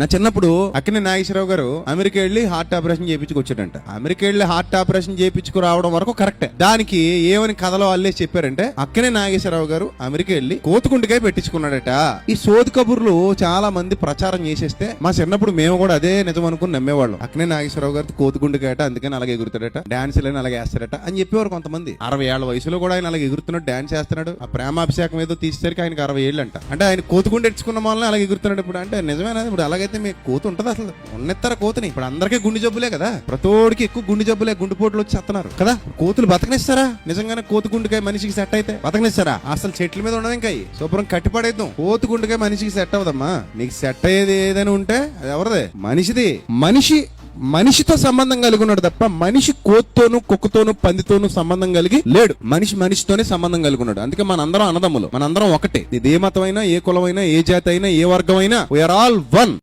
నా చిన్నప్పుడు అక్కినే నాగేశ్వరరావు గారు అమెరికా వెళ్లి హార్ట్ ఆపరేషన్ చేయించుకొచ్చాడంట. అమెరికా వెళ్లి హార్ట్ ఆపరేషన్ చేయించుకు రావడం వరకు కరెక్టే. దానికి ఏమని కథలో అల్లేసి చెప్పారంటే అక్కినే నాగేశ్వరరావు గారు అమెరికా వెళ్లి కోతుకుంటికాయ పెట్టించుకున్నాడట. ఈ సోది కబుర్లు చాలా మంది ప్రచారం చేసేస్తే మా చిన్నప్పుడు మేము కూడా అదే నిజం అనుకుని నమ్మేవాళ్ళం. అక్కినే నాగేశ్వరరావు గారు కోతుకుంటికాయట, అందుకని అలాగే ఎగురుతాడట, డాన్సులని అలాగే వేస్తాడట అని చెప్పేవారు కొంతమంది. 60 ఏళ్ల వయసులో కూడా ఆయన అలాగే ఎగురుతున్నాడు, డాన్స్ చేస్తున్నాడు. ఆ ప్రేమాభిషేకం ఏదో తీసేసరికి ఆయనకి 60 ఏళ్ళు అంట. అంటే ఆయన కోతుకుంట ఎట్టుకున్న వాళ్ళని అలాగే ఎగురుతున్నాడు. ఇప్పుడు అంటే నిజమేనా? ఇప్పుడు అలాగైతే మీకు కోత ఉంటది అసలు? ఉన్నెత్తర కోతని. ఇప్పుడు అందరికీ గుండె జబ్బులే కదా, ప్రతోడికి ఎక్కువ గుండె జబ్బులే, గుండెపోట్లు వచ్చి చేస్తున్నారు కదా. కోతులు బతకనిస్తారా? నిజంగానే కోతుకుండకాయ మనిషికి సెట్ అయితే బతకనిస్తారా? అసలు చెట్ల మీద ఉండదు ఇంకా శుభ్రం కట్టిపడేద్దాం. కోతుకుండకాయ మనిషికి సెట్ అవదమ్మా. నీకు సెట్ అయ్యేది ఏదైనా ఉంటే అది ఎవరిదే? మనిషిది. మనిషితో సంబంధం కలిగి ఉన్నాడు తప్ప మనిషి కోత్తోను కుక్కతోను పందితోను సంబంధం కలిగి లేడు. మనిషితోనే సంబంధం కలిగి ఉన్నాడు. అందుకే మనందరం అన్నదమ్ములు, మనందరం ఒకటే. ఇది ఏ మతమైనా, ఏ కులమైనా, ఏ జాతి అయినా, ఏ వర్గం అయినా, వీఆర్ ఆల్ వన్.